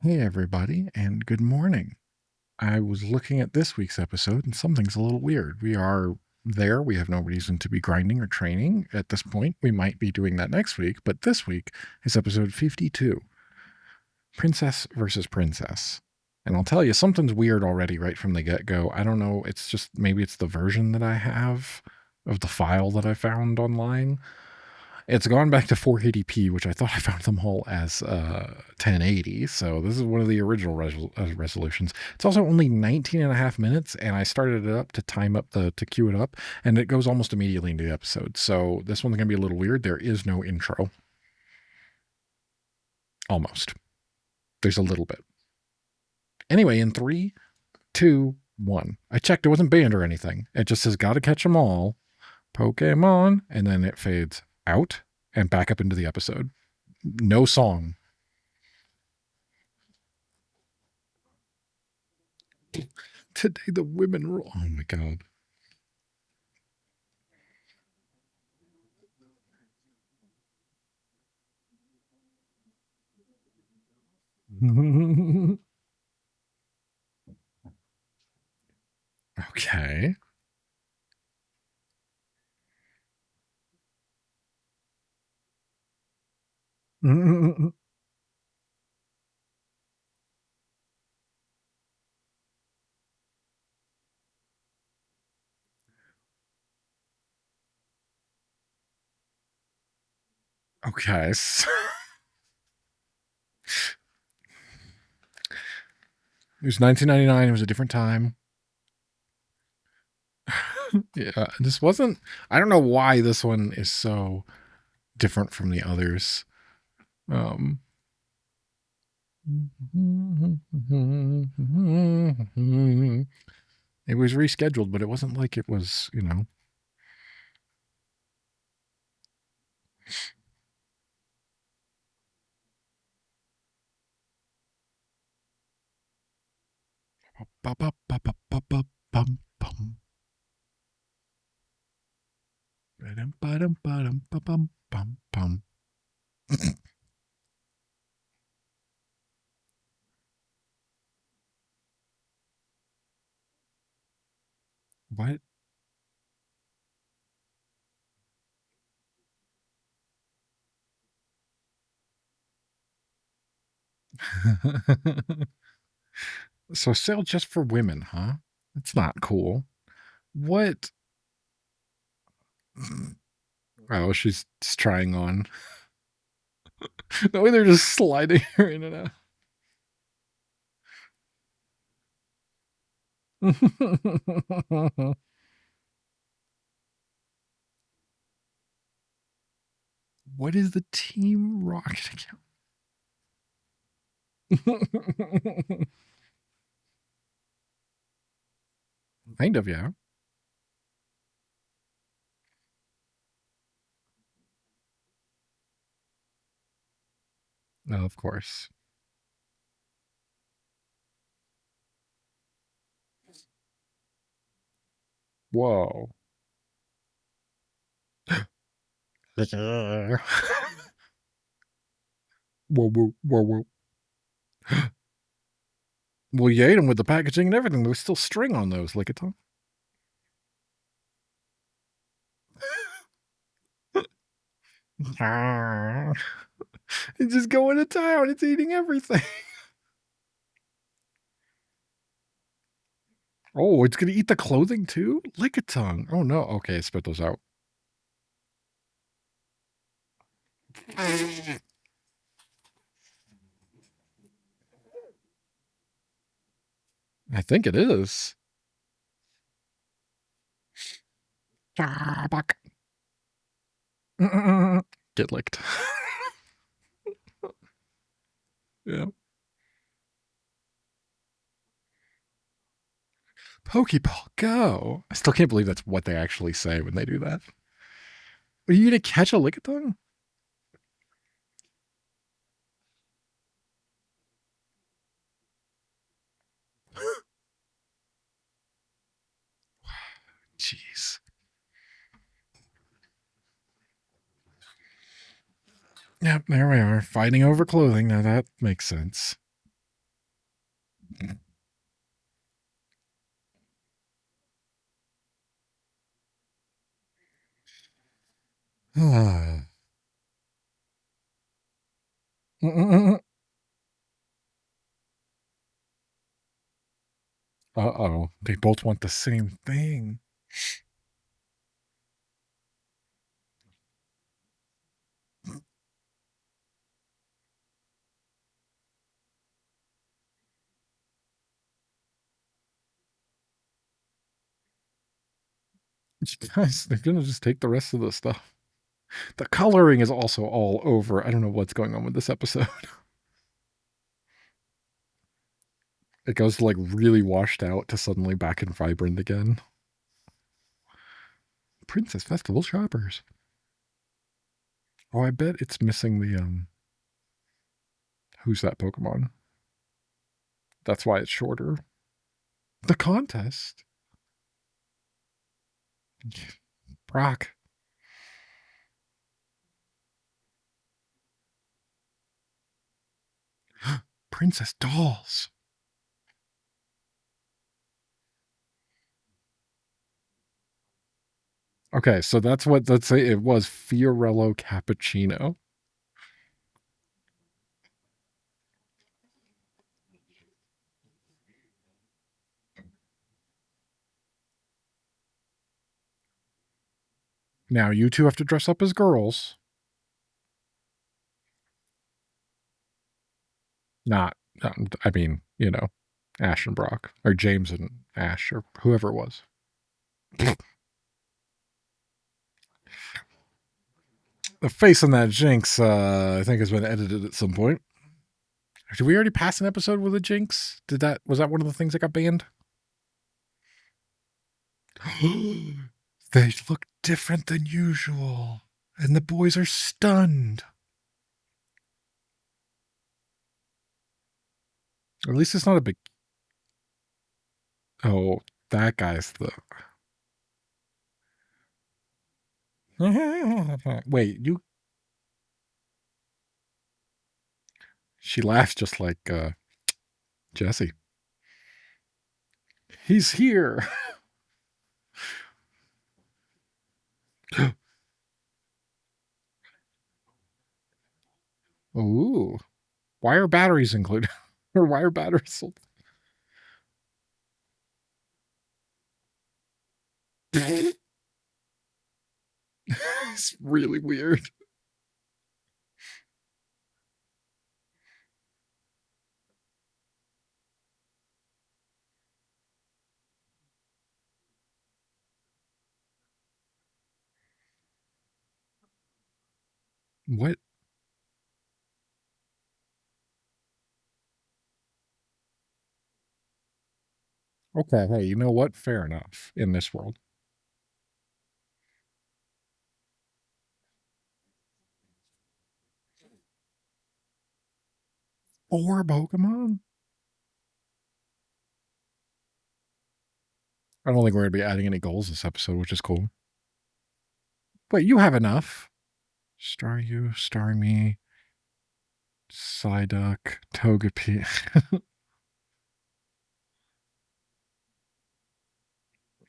Hey, everybody, and good morning. I was looking at this week's episode, and something's a little weird. We are there. We have no reason to be grinding or training at this point. We might be doing that next week, but this week is episode 52 Princess versus Princess. And I'll tell you, something's weird already right from the get go. I don't know. It's just maybe it's the version that I have of the file that I found online. It's gone back to 480p, which I thought I found them all as 1080. So this is one of the original resolutions. It's also only 19 and a half minutes, and I started it up to to queue it up, and it goes almost immediately into the episode. So this one's going to be a little weird. There is no intro. Almost. There's a little bit. Anyway, in 3, 2, 1. I checked. It wasn't banned or anything. It just says, gotta catch them all. Pokemon. And then it fades out and back up into the episode. No song. Today the women rule. Oh my god. Okay. Okay. It was 1999. It was a different time. Yeah, this wasn't. I don't know why this one is so different from the others. It was rescheduled, but it wasn't like it was, you know. What? So sale just for women, huh? It's not cool. What? Oh, she's just trying on. The way they're just sliding her in and out. What is the Team Rocket account? Kind of, yeah. No, of course. Whoa. Whoa, whoa, whoa, whoa. Well, you ate them with the packaging and everything. There was still string on those, like a tongue. It's just going to town. It's eating everything. Oh, it's going to eat the clothing too? Lick a tongue. Oh, no. Okay, spit those out. I think it is. Get licked. Yeah. Pokeball, go. I still can't believe that's what they actually say when they do that. Are you going to catch a lickitung? Jeez. Yep, there we are, fighting over clothing. Now that makes sense. Uh-oh. They both want the same thing. You guys, they're gonna just take the rest of the stuff. The coloring is also all over. I don't know what's going on with this episode. It goes like really washed out to suddenly back and vibrant again. Princess Festival shoppers. Oh, I bet it's missing the who's that Pokemon? That's why it's shorter. The contest. Brock. Princess dolls. Okay, so that's what, let's say it was Fiorello Cappuccino. Now you two have to dress up as girls. Not, I mean, you know, Ash and Brock, or James and Ash, or whoever it was. The face on that Jinx, I think, has been edited at some point. Did we already pass an episode with a Jinx? Was that one of the things that got banned? They look different than usual, and the boys are stunned. At least it's not a big. Oh, that guy's the. Wait, you. She laughs just like Jesse. He's here. Ooh. Why are batteries included? Or why are batteries sold? It's really weird. What? Okay, hey, you know what? Fair enough in this world. Four Pokemon? I don't think we're going to be adding any goals this episode, which is cool. Wait, you have enough. Staryu, Starmie, Psyduck, Togepi.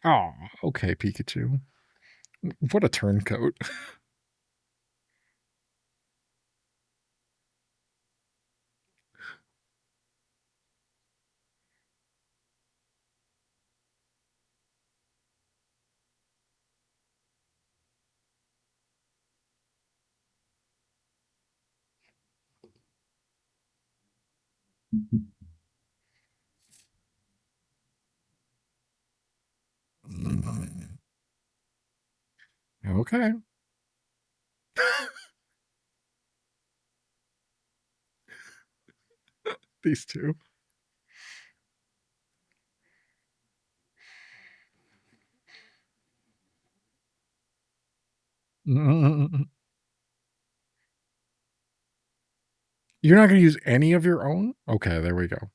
Oh, okay, Pikachu. What a turncoat. Okay. These two. You're not going to use any of your own? Okay, there we go.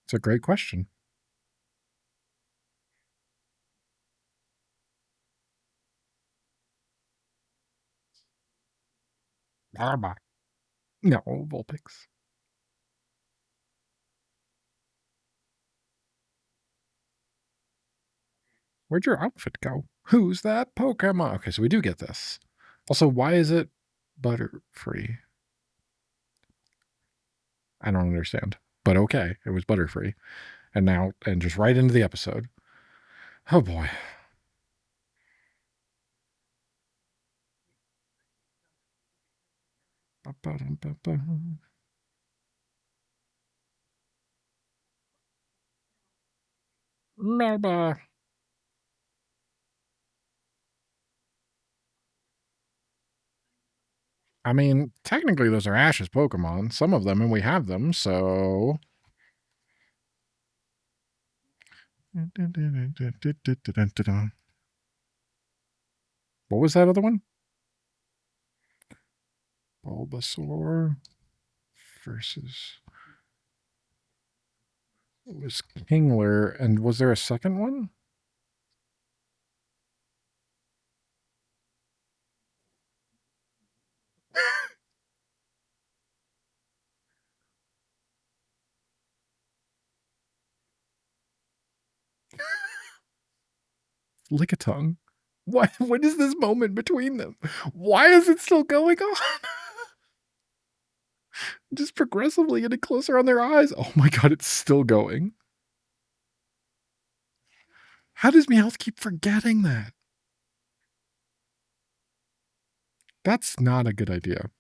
It's a great question. No, Vulpix. Where'd your outfit go? Who's that Pokemon? Okay, so we do get this. Also, why is it butter-free? I don't understand. But okay, it was butter-free. And just right into the episode. Oh boy. Merba. I mean, technically those are Ash's Pokemon. Some of them, and we have them, so... What was that other one? Bulbasaur versus... It was Kingler, and was there a second one? Lickitung. What is this moment between them? Why is it still going on? Just progressively getting closer on their eyes. Oh my god, it's still going. How does Meowth keep forgetting that? That's not a good idea.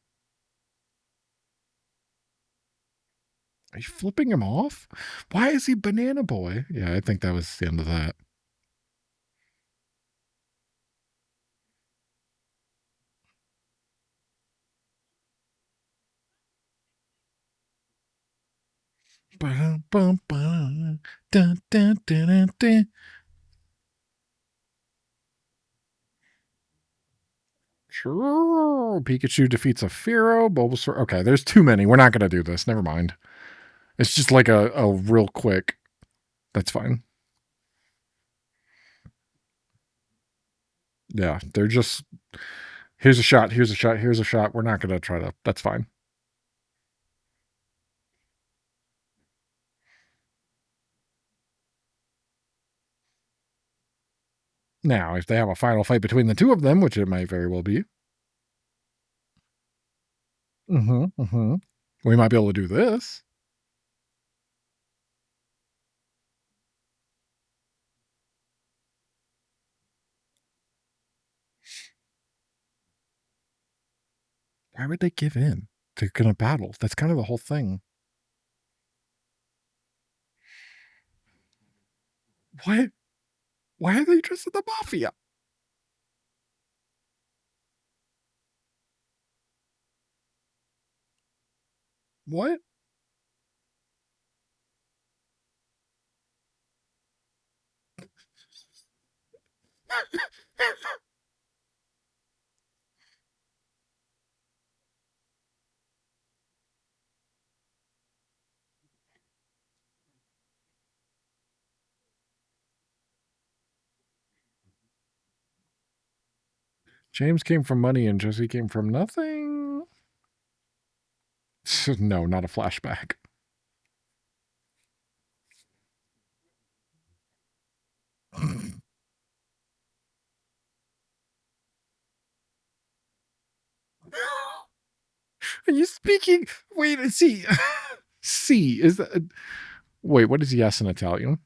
Are you flipping him off? Why is he Banana Boy? Yeah, I think that was the end of that. Sure. Pikachu defeats a Fearow. Bulbasaur. Okay, there's too many. We're not going to do this. Never mind. It's just like a real quick. That's fine. Yeah, they're just... Here's a shot. Here's a shot. Here's a shot. We're not going to try to... That's fine. Now, if they have a final fight between the two of them, which it might very well be... We might be able to do this. Why would they give in? They're going to battle. That's kind of the whole thing. What? Why are they dressed in the Mafia? What? James came from money and Jesse came from nothing? No, not a flashback. Are you speaking? Wait, C. C. Is that... Wait, what is yes in Italian?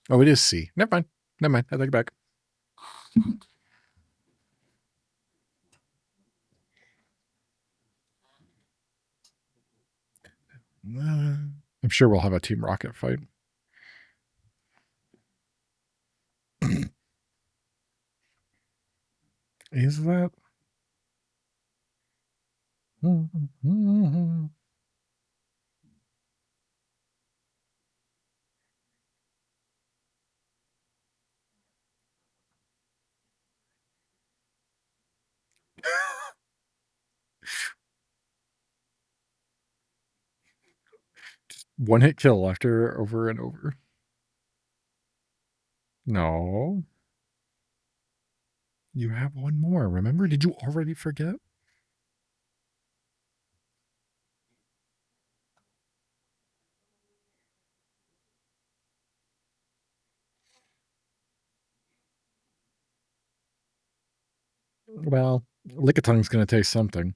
Oh, it is C. Never mind. Never mind. I take it back. I'm sure we'll have a Team Rocket fight. Is that? Just one hit kill after over and over. No. You have one more. Remember? Did you already forget? Well, Lickitung's gonna taste something.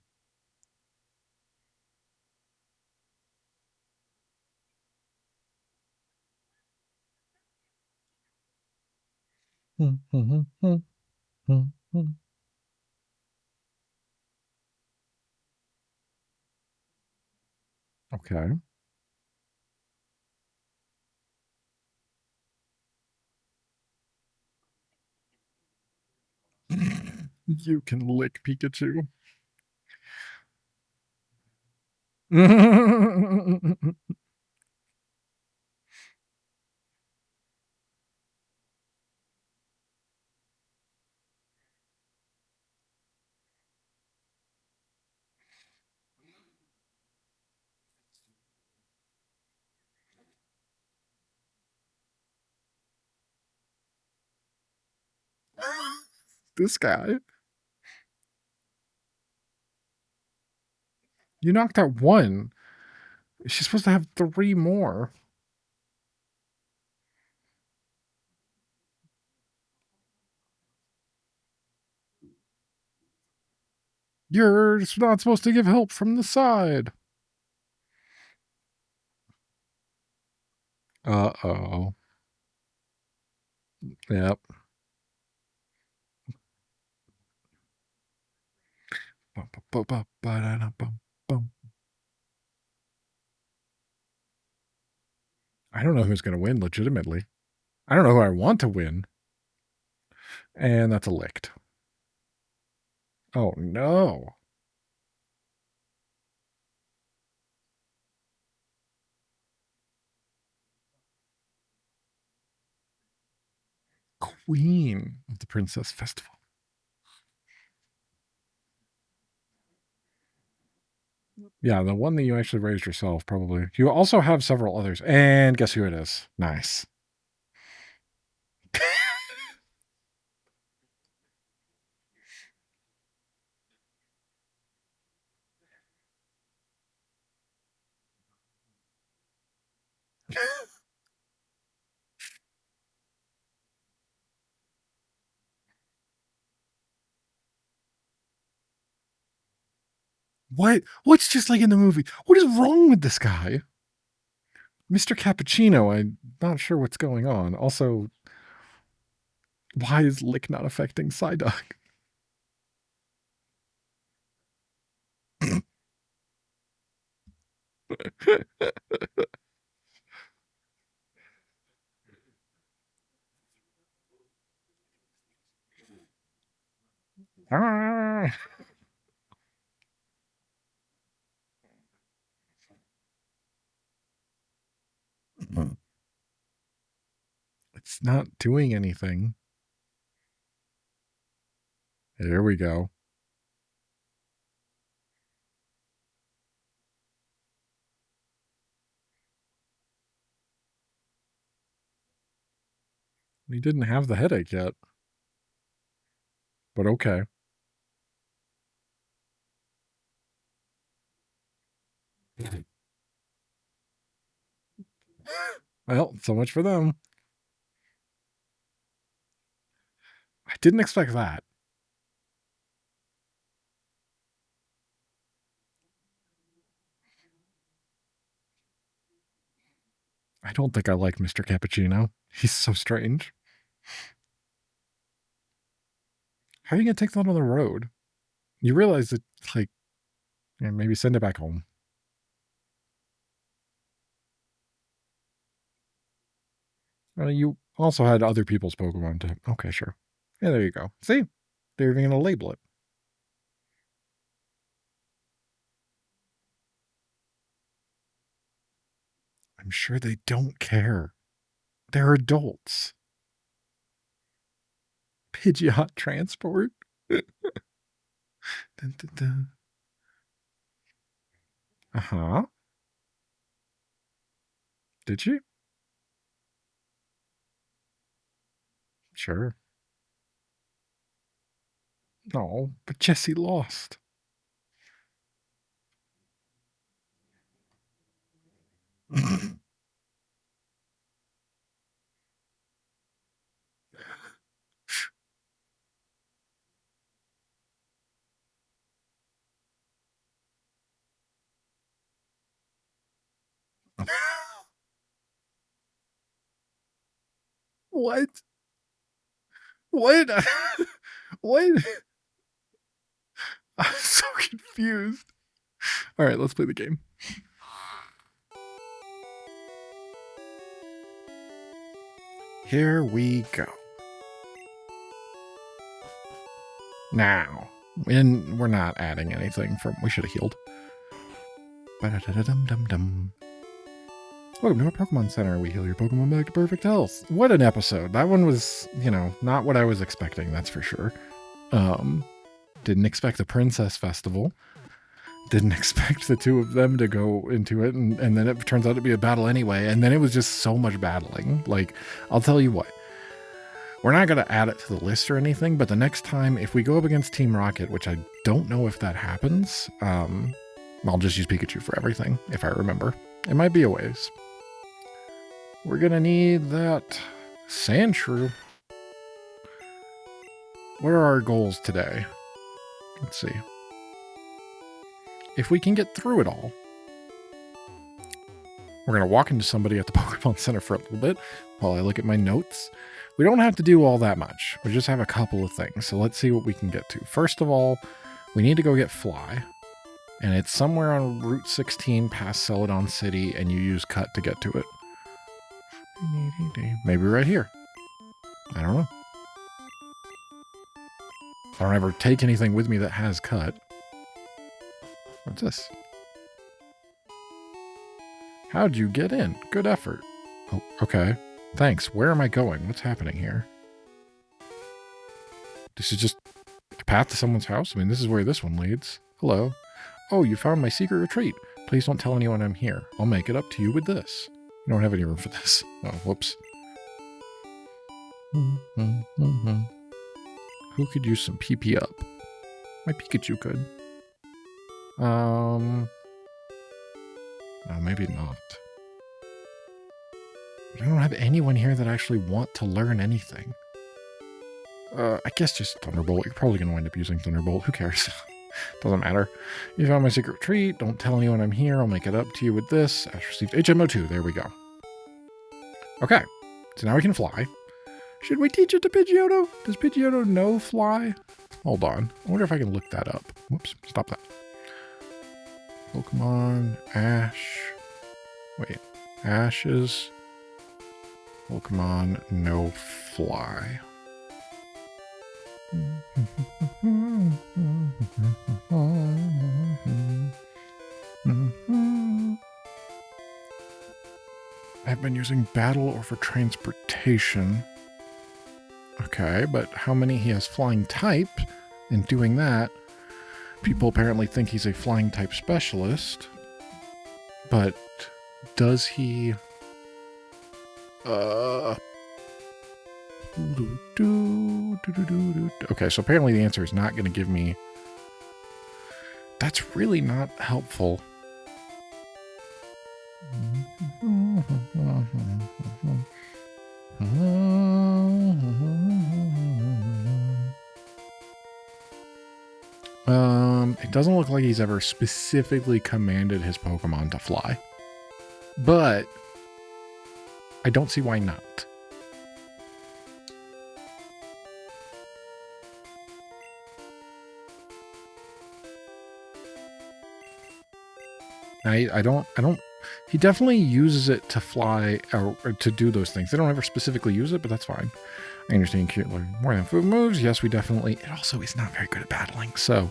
Okay. You can lick Pikachu. This guy. You knocked out 1. She's supposed to have 3 more. You're not supposed to give help from the side. Uh-oh. Yep. I don't know who's gonna win legitimately. I don't know who I want to win. And that's a licked. Oh, no. Queen of the Princess Festival. Yeah, the one that you actually raised yourself, probably. You also have several others. And guess who it is? Nice. What? What's just like in the movie? What is wrong with this guy? Mr. Cappuccino, I'm not sure what's going on. Also, why is Lick not affecting Psyduck? Ah. It's not doing anything. There we go. He didn't have the headache yet, but okay. Well, so much for them. I didn't expect that. I don't think I like Mr. Cappuccino. He's so strange. How are you going to take that on the road? You realize that, like, yeah, maybe send it back home. You also had other people's Pokemon to. Okay, sure. Yeah, there you go. See? They're even going to label it. I'm sure they don't care. They're adults. Pidgeot transport. Dun, dun, dun. Uh-huh. Did you? Sure. No, but Jesse lost. What? What? What? I'm so confused. All right, let's play the game. Here we go. Now, and we're not adding anything from. We should have healed. Ba-da-da-da-dum-dum-dum. Welcome to our Pokemon Center. We heal your Pokemon back to perfect health. What an episode. That one was, not what I was expecting, that's for sure. Didn't expect the Princess Festival. Didn't expect the two of them to go into it, and then it turns out to be a battle anyway, and then it was just so much battling. Like, I'll tell you what. We're not going to add it to the list or anything, but the next time, if we go up against Team Rocket, which I don't know if that happens, I'll just use Pikachu for everything, if I remember. It might be a ways. We're going to need that Sandshrew. What are our goals today? Let's see. If we can get through it all, we're going to walk into somebody at the Pokemon Center for a little bit while I look at my notes. We don't have to do all that much. We just have a couple of things. So let's see what we can get to. First of all, we need to go get Fly. And it's somewhere on Route 16 past Celadon City, and you use Cut to get to it. Maybe right here. I don't know. I don't ever take anything with me that has Cut. What's this? How'd you get in? Good effort. Oh, okay. Thanks. Where am I going? What's happening here? This is just a path to someone's house? I mean, this is where this one leads. Hello. Oh, you found my secret retreat. Please don't tell anyone I'm here. I'll make it up to you with this. You don't have any room for this. Oh, whoops. Who could use some PP up? My Pikachu could. No, maybe not. But I don't have anyone here that actually want to learn anything. I guess just Thunderbolt. You're probably going to wind up using Thunderbolt. Who cares? Doesn't matter. You found my secret retreat. Don't tell anyone I'm here. I'll make it up to you with this. Ash received HMO2. There we go. Okay. So now we can fly. Should we teach it to Pidgeotto? Does Pidgeotto know fly? Hold on. I wonder if I can look that up. Whoops. Stop that. Pokemon Ash. Wait. Ash's Pokemon no fly. I've been using battle or for transportation. Okay, but how many he has flying type? In doing that, people apparently think he's a flying type specialist. But does he... Okay, so apparently the answer is not going to give me... That's really not helpful. It doesn't look like he's ever specifically commanded his Pokemon to fly. But I don't see why not. I don't, he definitely uses it to fly or to do those things. They don't ever specifically use it, but that's fine. I understand more than food moves. Yes, we definitely, it also is not very good at battling. So,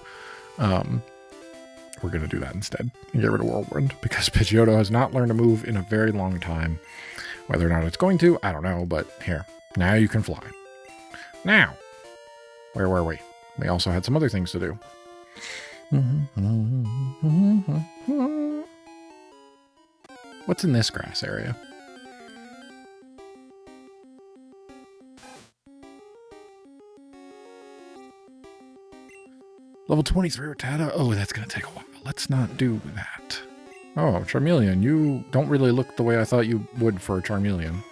we're going to do that instead and get rid of Whirlwind because Pidgeotto has not learned a move in a very long time. Whether or not it's going to, I don't know, but here, now you can fly. Now, where were we? We also had some other things to do. What's in this grass area? Level 23 Rattata. Oh, that's going to take a while. Let's not do that. Oh, Charmeleon. You don't really look the way I thought you would for a Charmeleon.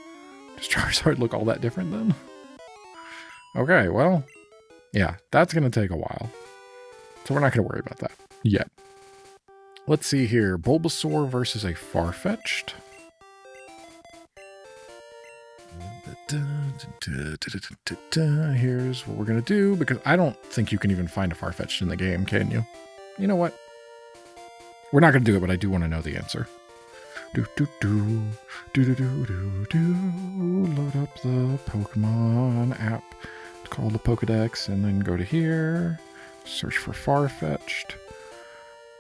Does Charizard look all that different then? Okay, well, yeah, that's going to take a while. So we're not going to worry about that yet. Let's see here. Bulbasaur versus a Farfetch'd. Here's what we're going to do, because I don't think you can even find a Farfetch'd in the game, can you? You know what? We're not going to do it, but I do want to know the answer. Load up the Pokemon app. It's called the Pokedex, and then go to here. Search for Farfetch'd.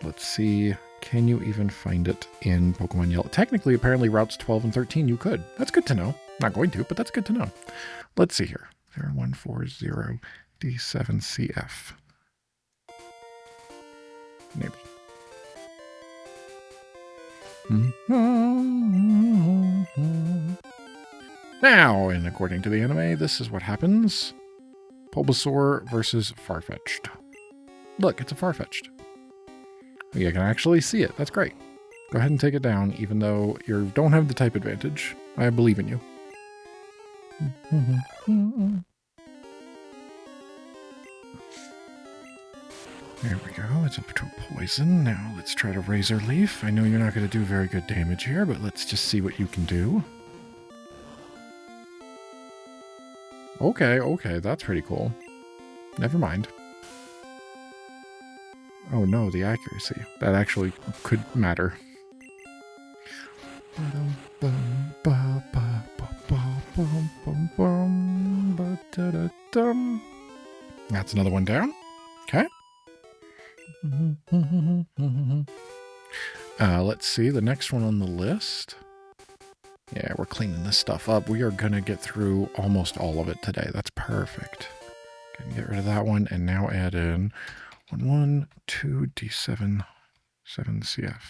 Let's see. Can you even find it in Pokemon Yellow? Technically, apparently, routes 12 and 13, you could. That's good to know. Not going to, but that's good to know. Let's see here. 0140 D7CF. Enable. Now, and according to the anime, this is what happens. Bulbasaur versus Farfetch'd. Look, it's a Farfetch'd. You can actually see it. That's great. Go ahead and take it down, even though you don't have the type advantage. I believe in you. There we go. It's up to a poison. Now let's try to Razor Leaf. I know you're not going to do very good damage here, but let's just see what you can do. Okay, that's pretty cool. Never mind. Oh no, the accuracy. That actually could matter. That's another one down. Okay. Let's see, the next one on the list. Yeah, we're cleaning this stuff up. We are going to get through almost all of it today. That's perfect. Can get rid of that one, and now add in 2 D7 7CF.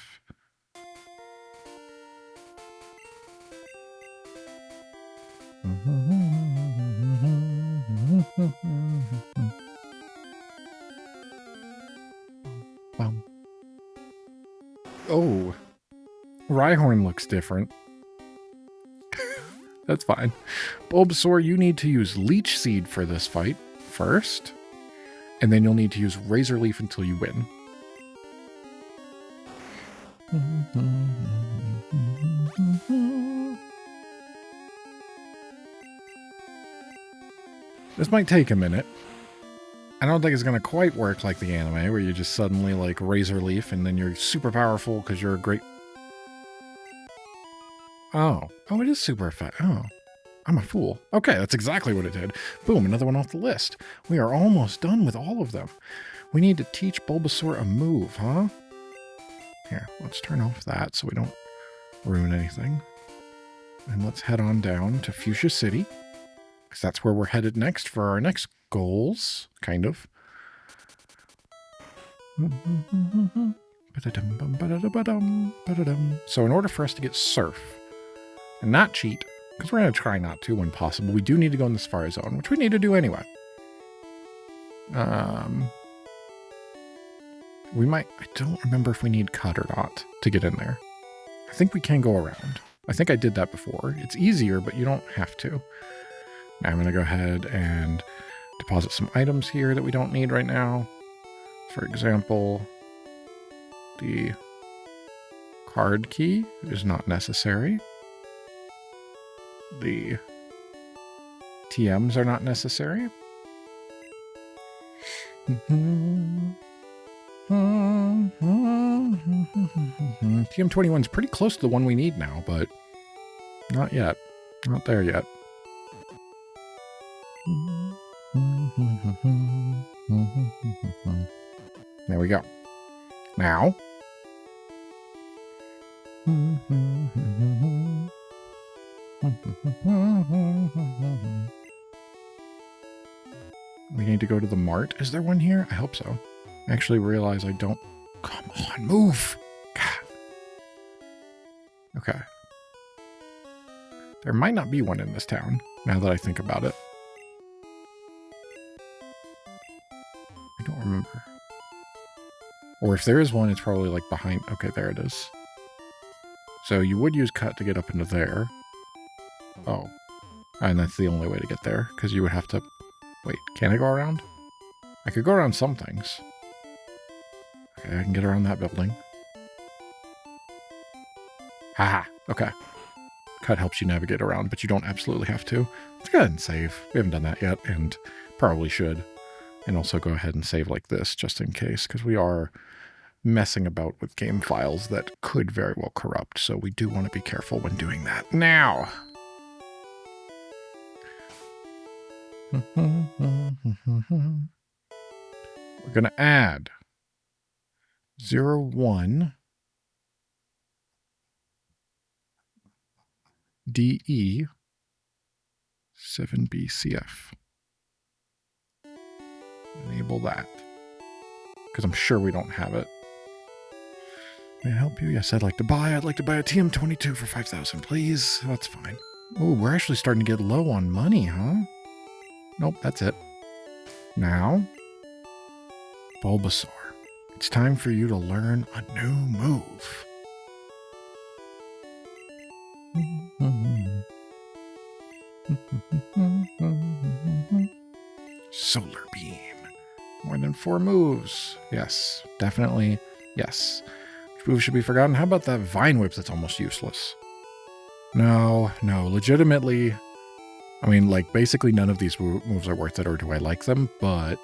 Oh, Rhyhorn looks different. That's fine. Bulbasaur, you need to use Leech Seed for this fight first, and then you'll need to use Razor Leaf until you win. This might take a minute. I don't think it's going to quite work like the anime, where you just suddenly like Razor Leaf and then you're super powerful because you're a great... Oh, it is super effective. Oh, I'm a fool. Okay, that's exactly what it did. Boom, another one off the list. We are almost done with all of them. We need to teach Bulbasaur a move, huh? Here, let's turn off that so we don't ruin anything. And let's head on down to Fuchsia City, because that's where we're headed next for our next goals, kind of. So in order for us to get Surf, and not cheat, because we're going to try not to when possible, we do need to go in the Safari Zone, which we need to do anyway. We might... I don't remember if we need Cut or not to get in there. I think we can go around. I think I did that before. It's easier, but you don't have to. Now I'm going to go ahead and deposit some items here that we don't need right now. For example, the card key is not necessary. The TMs are not necessary. TM21 is pretty close to the one we need now, but not yet. Not there yet. There we go. Now. We need to go to the mart. Is there one here? I hope so. I actually realize I don't... Come on, move! God. Okay. There might not be one in this town, now that I think about it. I don't remember. Or if there is one, it's probably like behind... Okay, there it is. So you would use Cut to get up into there. Oh. And that's the only way to get there, because you would have to... Wait, can I go around? I could go around some things. Okay, I can get around that building. Haha, okay. Cut helps you navigate around, but you don't absolutely have to. Let's go ahead and save. We haven't done that yet, and probably should. And also go ahead and save like this, just in case, because we are messing about with game files that could very well corrupt, so we do want to be careful when doing that. Now! We're going to add 0, 1 DE 7BCF. Enable that. Because I'm sure we don't have it. May I help you? Yes, I'd like to buy a TM22 for 5,000, please. That's fine. Oh, we're actually starting to get low on money, huh? Nope, that's it. Now, Bulbasaur. It's time for you to learn a new move. Solar Beam. More than 4 moves. Yes, definitely yes. Which move should be forgotten? How about that Vine Whip that's almost useless? No, legitimately. I mean, like, basically none of these moves are worth it, or do I like them? But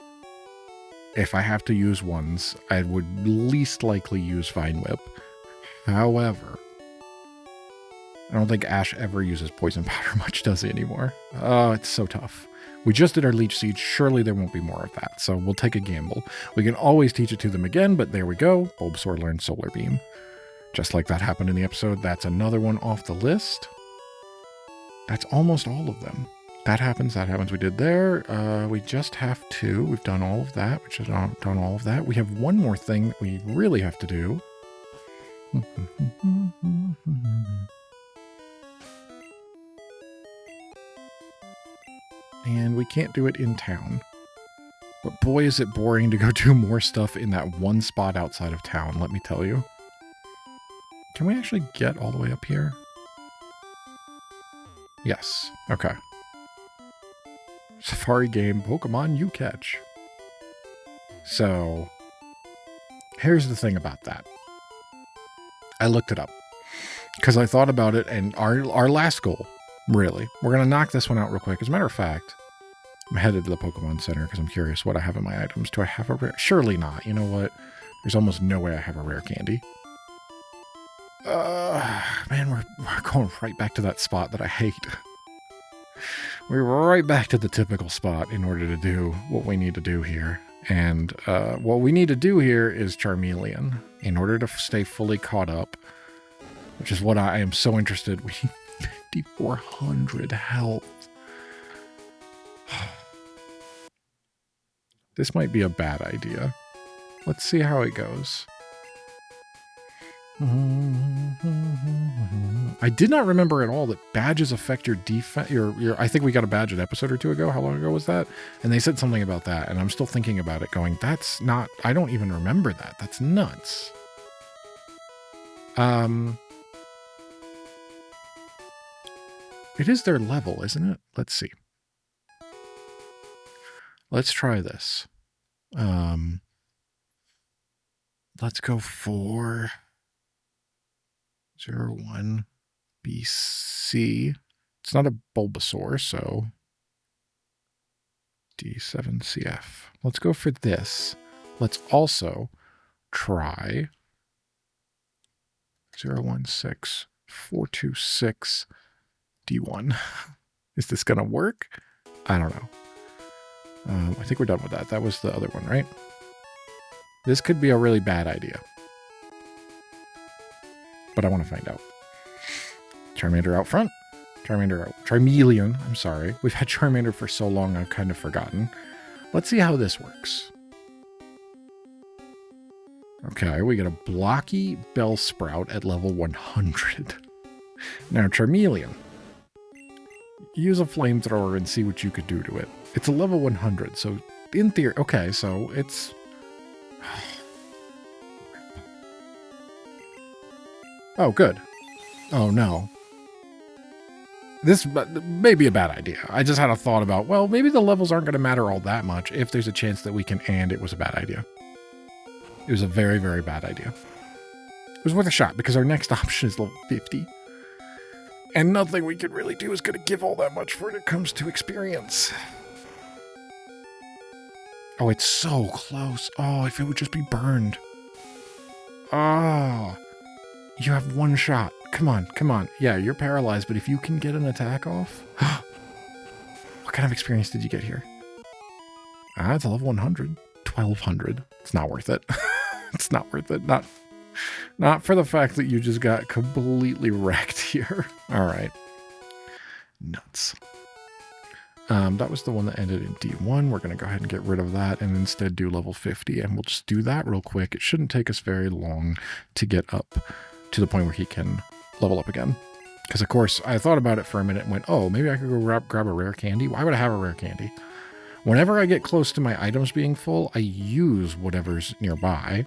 if I have to use ones, I would least likely use Vine Whip. However, I don't think Ash ever uses Poison Powder much, does he, anymore? Oh, it's so tough. We just did our Leech Seed. Surely there won't be more of that, so we'll take a gamble. We can always teach it to them again, but there we go. Bulbasaur learned Solar Beam. Just like that happened in the episode, that's another one off the list. That's almost all of them. That happens. We did there. We just have to. We've done all of that. We've just done all of that. We have one more thing that we really have to do. And we can't do it in town. But boy, is it boring to go do more stuff in that one spot outside of town, let me tell you. Can we actually get all the way up here? Yes. Okay. Safari game, Pokemon you catch. So, here's the thing about that. I looked it up. Because I thought about it, and our last goal, really. We're going to knock this one out real quick. As a matter of fact, I'm headed to the Pokemon Center because I'm curious what I have in my items. Do I have a rare? Surely not. You know what? There's almost no way I have a rare candy. Man, we're going right back to that spot that I hate. We're right back to the typical spot in order to do what we need to do here. And what we need to do here is Charmeleon in order to stay fully caught up, which is what I am so interested. We need 5,400 health. This might be a bad idea. Let's see how it goes. I did not remember at all that badges affect your defense. I think we got a badge an episode or two ago. How long ago was that? And they said something about that, and I'm still thinking about it, going, that's not. I don't even remember that. That's nuts. It is their level, isn't it? Let's see. Let's try this. Let's go for 01 BC. It's not a Bulbasaur, so D7CF. Let's go for this. Let's also try 016426 D1. Is this gonna work? I don't know. I think we're done with that. That was the other one, right? This could be a really bad idea. But I want to find out. Charmander out front. Charmander out. Charmeleon, I'm sorry. We've had Charmander for so long, I've kind of forgotten. Let's see how this works. Okay, we get a blocky Bellsprout at level 100. Now, Charmeleon. Use a flamethrower and see what you could do to it. It's a level 100, so in theory... Okay, so it's... Oh, good. Oh, no. This may be a bad idea. I just had a thought about, well, maybe the levels aren't going to matter all that much if there's a chance that we can, and it was a bad idea. It was a very, very bad idea. It was worth a shot because our next option is level 50. And nothing we can really do is going to give all that much when it comes to experience. Oh, it's so close. Oh, if it would just be burned. Oh, you have one shot. Come on, come on. Yeah, you're paralyzed, but if you can get an attack off... What kind of experience did you get here? Ah, it's a level 100. 1200. It's not worth it. It's not worth it. Not for the fact that you just got completely wrecked here. All right. Nuts. That was the one that ended in D1. We're going to go ahead and get rid of that and instead do level 50. And we'll just do that real quick. It shouldn't take us very long to get up to the point where he can level up again. Because, of course, I thought about it for a minute and went, oh, maybe I could go grab a rare candy. Why would I have a rare candy? Whenever I get close to my items being full, I use whatever's nearby.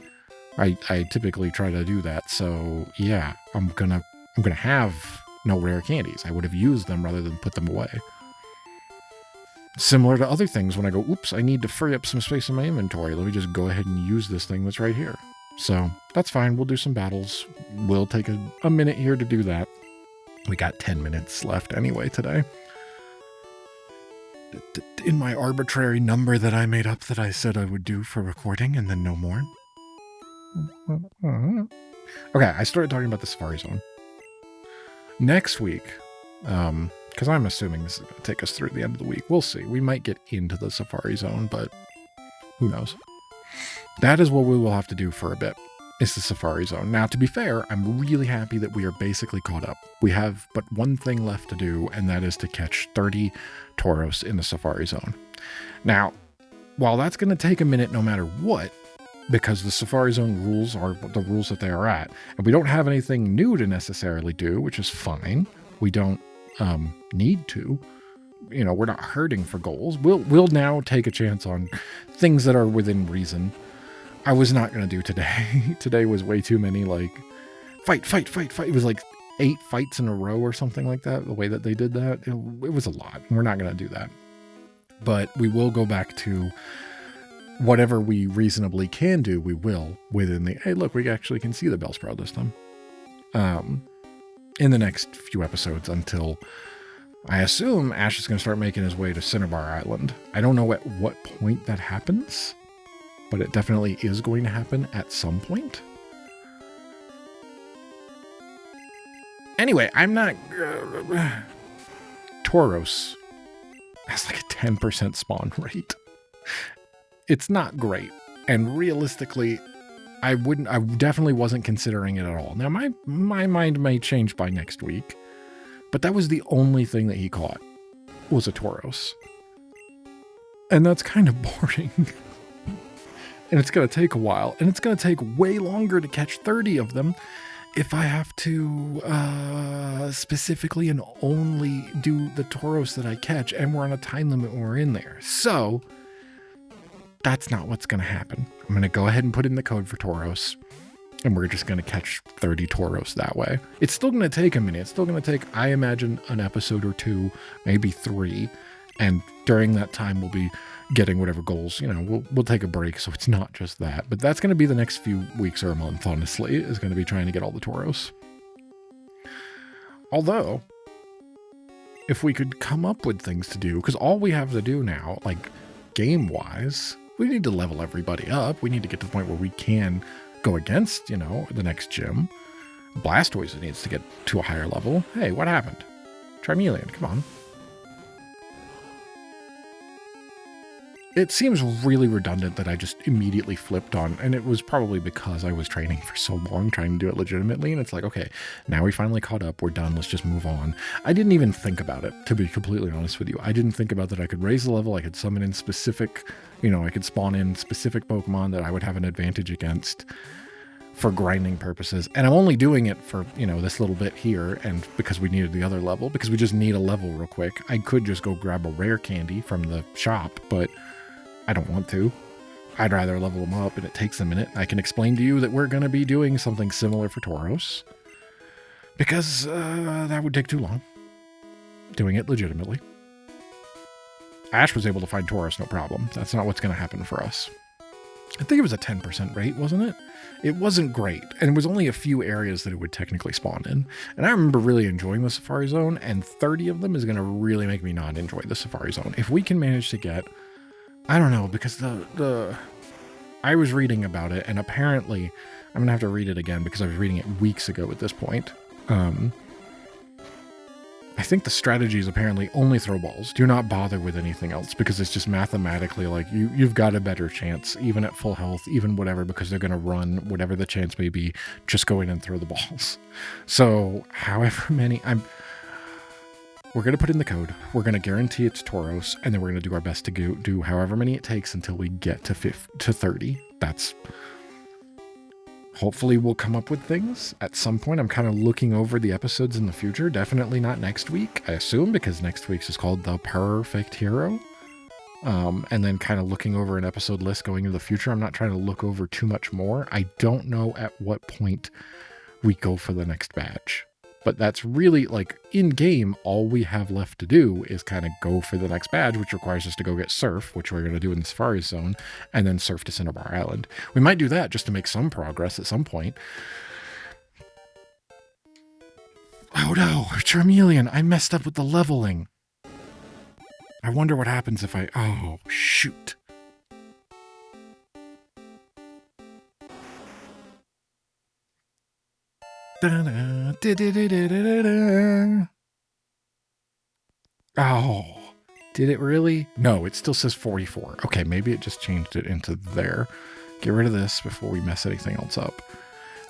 I typically try to do that. So, yeah, I'm gonna have no rare candies. I would have used them rather than put them away. Similar to other things when I go, oops, I need to free up some space in my inventory. Let me just go ahead and use this thing that's right here. So that's fine. We'll do some battles. We'll take a minute here to do that. We got 10 minutes left anyway today. In my arbitrary number that I made up that I said I would do for recording and then no more. Okay, I started talking about the Safari Zone. Next week, because I'm assuming this is going to take us through the end of the week. We'll see. We might get into the Safari Zone, but who knows? That is what we will have to do for a bit. It's the Safari Zone. Now, to be fair, I'm really happy that we are basically caught up. We have but one thing left to do, and that is to catch 30 Tauros in the Safari Zone. Now, while that's going to take a minute no matter what, because the Safari Zone rules are the rules that they are at, and we don't have anything new to necessarily do, which is fine. We don't need to. You know, we're not hurting for goals. We'll now take a chance on things that are within reason. I was not going to do today. Today was way too many, like, fight. It was like 8 fights in a row or something like that, the way that they did that. It was a lot. We're not going to do that. But we will go back to whatever we reasonably can do, we will, within the, hey, look, we actually can see the Bellsprout this time. In the next few episodes until, I assume, Ash is going to start making his way to Cinnabar Island. I don't know at what point that happens, but it definitely is going to happen at some point. Anyway, I'm not... Tauros has like a 10% spawn rate. It's not great. And realistically, I definitely wasn't considering it at all. Now, my mind may change by next week, but that was the only thing that he caught, was a Tauros. And that's kind of boring. And it's going to take a while, and it's going to take way longer to catch 30 of them if I have to specifically and only do the Tauros that I catch, and we're on a time limit when we're in there. So that's not what's going to happen. I'm going to go ahead and put in the code for Tauros, and we're just going to catch 30 Tauros that way. It's still going to take a minute. It's still going to take, I imagine, an episode or 2, maybe 3. And during that time, we'll be getting whatever goals, you know, we'll take a break. So it's not just that, but that's going to be the next few weeks or a month, honestly, is going to be trying to get all the Tauros. Although, if we could come up with things to do, because all we have to do now, like game-wise, we need to level everybody up. We need to get to the point where we can go against, you know, the next gym. Blastoise needs to get to a higher level. Hey, what happened? Charmeleon, come on. It seems really redundant that I just immediately flipped on, and it was probably because I was training for so long, trying to do it legitimately, and it's like, okay, now we finally caught up, we're done, let's just move on. I didn't even think about it, to be completely honest with you. I didn't think about that I could raise the level, I could summon in specific, you know, I could spawn in specific Pokemon that I would have an advantage against for grinding purposes, and I'm only doing it for, you know, this little bit here, and because we needed the other level, because we just need a level real quick. I could just go grab a rare candy from the shop, but I don't want to. I'd rather level them up, and it takes a minute. I can explain to you that we're going to be doing something similar for Tauros, because that would take too long. Doing it legitimately. Ash was able to find Tauros, no problem. That's not what's going to happen for us. I think it was a 10% rate, wasn't it? It wasn't great, and it was only a few areas that it would technically spawn in. And I remember really enjoying the Safari Zone, and 30 of them is going to really make me not enjoy the Safari Zone. If we can manage to get, I don't know, because I was reading about it, and apparently, I'm going to have to read it again because I was reading it weeks ago at this point. I think the strategy is apparently only throw balls. Do not bother with anything else because it's just mathematically like you've got a better chance, even at full health, even whatever, because they're going to run whatever the chance may be. Just go in and throw the balls. So however many we're going to put in the code. We're going to guarantee it's Tauros, and then we're going to do our best to do however many it takes until we get to 30. That's hopefully we'll come up with things at some point. I'm kind of looking over the episodes in the future. Definitely not next week, I assume, because next week's is called The Perfect Hero. And then kind of looking over an episode list going into the future. I'm not trying to look over too much more. I don't know at what point we go for the next badge. But that's really, like, in-game, all we have left to do is kind of go for the next badge, which requires us to go get Surf, which we're going to do in the Safari Zone, and then Surf to Cinnabar Island. We might do that just to make some progress at some point. Oh no, Charmeleon, I messed up with the leveling. I wonder what happens if I... Oh, shoot. Oh, did it really? No, it still says 44. Okay, maybe it just changed it into there. Get rid of this before we mess anything else up.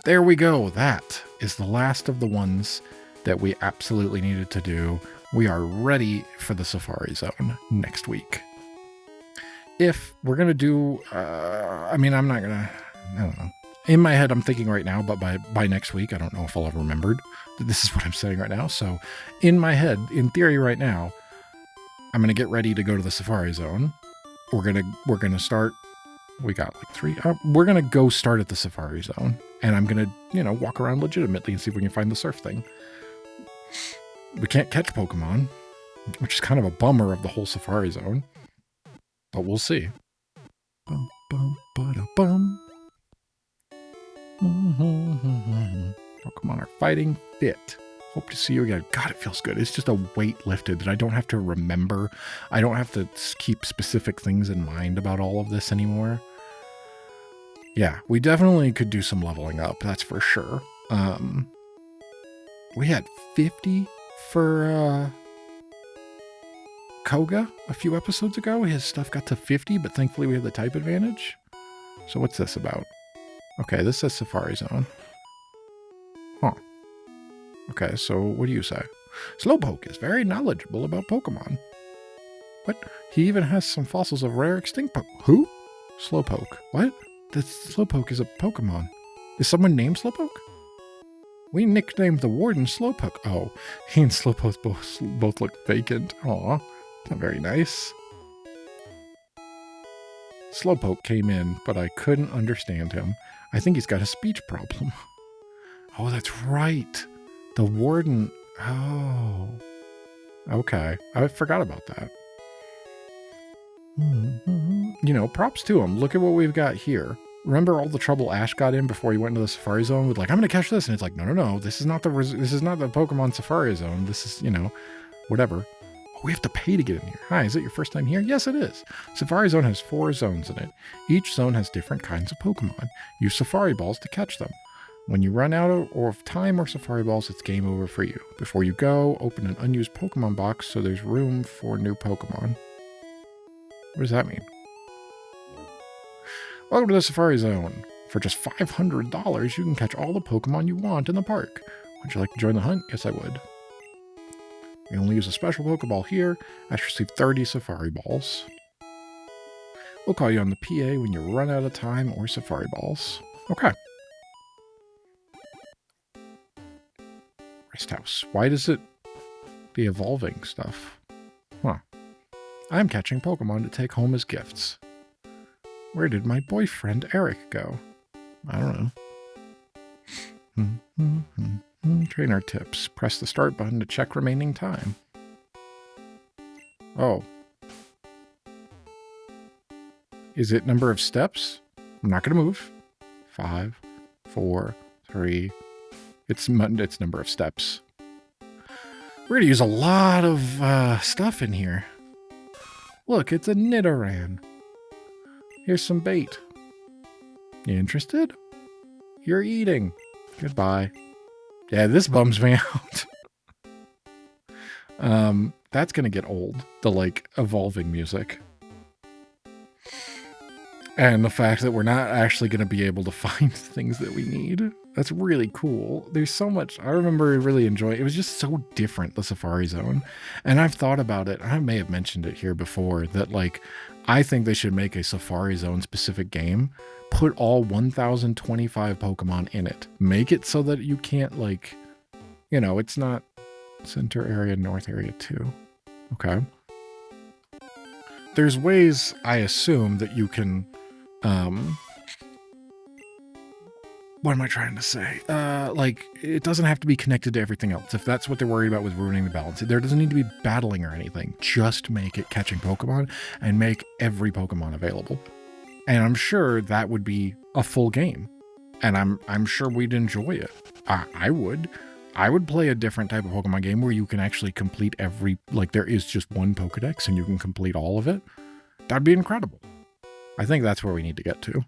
There we go. That is the last of the ones that we absolutely needed to do. We are ready for the Safari Zone next week. If we're going to do, I mean, I'm not going to, I don't know. In my head, I'm thinking right now, but by next week, I don't know if I'll have remembered that this is what I'm saying right now. So in my head, in theory right now, I'm going to get ready to go to the Safari Zone. We're going to start, we got like 3, we're going to go start at the Safari Zone, and I'm going to, walk around legitimately and see if we can find the surf thing. We can't catch Pokemon, which is kind of a bummer of the whole Safari Zone, but we'll see. Bum, bum, ba-da-bum. Pokemon are fighting fit. Hope to see you again. God, it feels good. It's just a weight lifted that I don't have to remember. I don't have to keep specific things in mind about all of this anymore. Yeah, we definitely could do some leveling up. That's for sure. We had 50 for Koga a few episodes ago. His stuff got to 50, but thankfully we have the type advantage. So what's this about? Okay, this says Safari Zone. Huh. Okay, so what do you say? Slowpoke is very knowledgeable about Pokemon. What? He even has some fossils of rare extinct Who? Slowpoke. What? Slowpoke is a Pokemon. Is someone named Slowpoke? We nicknamed the warden Slowpoke. Oh, he and Slowpoke both look vacant. Aw, not very nice. Slowpoke came in, but I couldn't understand him. I think he's got a speech problem. Oh, that's right. The warden. Oh. Okay. I forgot about that. Props to him. Look at what we've got here. Remember all the trouble Ash got in before he went into the Safari Zone with like, I'm going to catch this. And it's like, no. This is not the Pokemon Safari Zone. This is, whatever. We have to pay to get in here. Hi, is it your first time here? Yes, it is. Safari Zone has 4 zones in it. Each zone has different kinds of Pokemon. Use Safari Balls to catch them. When you run out of time or Safari Balls, it's game over for you. Before you go, open an unused Pokemon box so there's room for new Pokemon. What does that mean? Welcome to the Safari Zone. For just $500, you can catch all the Pokemon you want in the park. Would you like to join the hunt? Yes, I would. We only use a special Pokeball here. I should receive 30 Safari Balls. We'll call you on the PA when you run out of time or Safari Balls. Okay. Rest House. Why does it... the evolving stuff? Huh. I'm catching Pokemon to take home as gifts. Where did my boyfriend Eric go? I don't know. Trainer tips. Press the start button to check remaining time. Oh. Is it number of steps? I'm not going to move. 5, 4, 3. It's number of steps. We're going to use a lot of stuff in here. Look, it's a Nidoran. Here's some bait. You interested? You're eating. Goodbye. Yeah, this bums me out. That's going to get old. The, like, evolving music. And the fact that we're not actually going to be able to find things that we need. That's really cool. There's so much. I remember really enjoying it. It was just so different, the Safari Zone. And I've thought about it. I may have mentioned it here before that, like, I think they should make a Safari Zone specific game. Put all 1,025 Pokemon in it. Make it so that you can't, like, you know, it's not center area, north area 2. Okay. There's ways, I assume, that you can, what am I trying to say? Like, it doesn't have to be connected to everything else. If that's what they're worried about with ruining the balance, there doesn't need to be battling or anything. Just make it catching Pokemon and make every Pokemon available. And I'm sure that would be a full game. And I'm sure we'd enjoy it. I would. I would play a different type of Pokemon game where you can actually complete every, like, there is just one Pokedex and you can complete all of it. That'd be incredible. I think that's where we need to get to.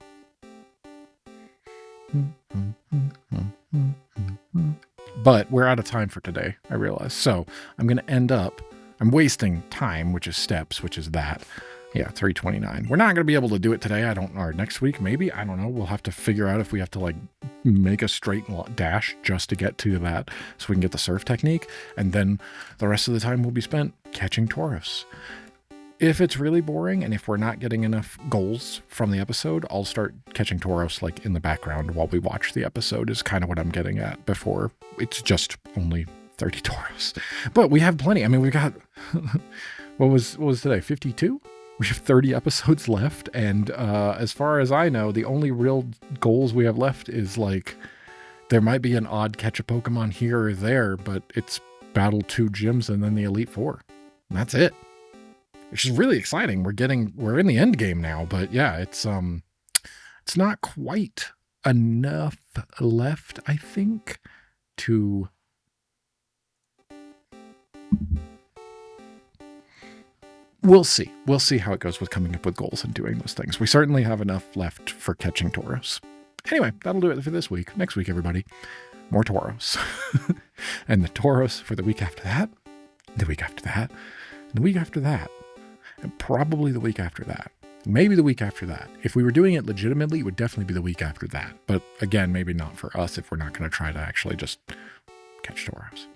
But we're out of time for today, I realize. So I'm going to end up, I'm wasting time, which is steps, which is that. Yeah, 329. We're not going to be able to do it today. Or next week, maybe. I don't know. We'll have to figure out if we have to, like, make a straight dash just to get to that so we can get the surf technique. And then the rest of the time will be spent catching Tauros. If it's really boring and if we're not getting enough goals from the episode, I'll start catching Tauros, like, in the background while we watch the episode is kind of what I'm getting at before. It's just only 30 Tauros. But we have plenty. I mean, we've got, what was today? 52? We have 30 episodes left, and as far as I know, the only real goals we have left is, like, there might be an odd catch a Pokemon here or there, but it's battle 2 gyms and then the Elite Four. And that's it. Which is really exciting. We're in the end game now, but yeah, it's not quite enough left, I think, to We'll see. We'll see how it goes with coming up with goals and doing those things. We certainly have enough left for catching Tauros. Anyway, that'll do it for this week. Next week, everybody, more Tauros. And the Tauros for the week after that, the week after that, the week after that, and probably the week after that. Maybe the week after that. If we were doing it legitimately, it would definitely be the week after that. But again, maybe not for us if we're not going to try to actually just catch Tauros.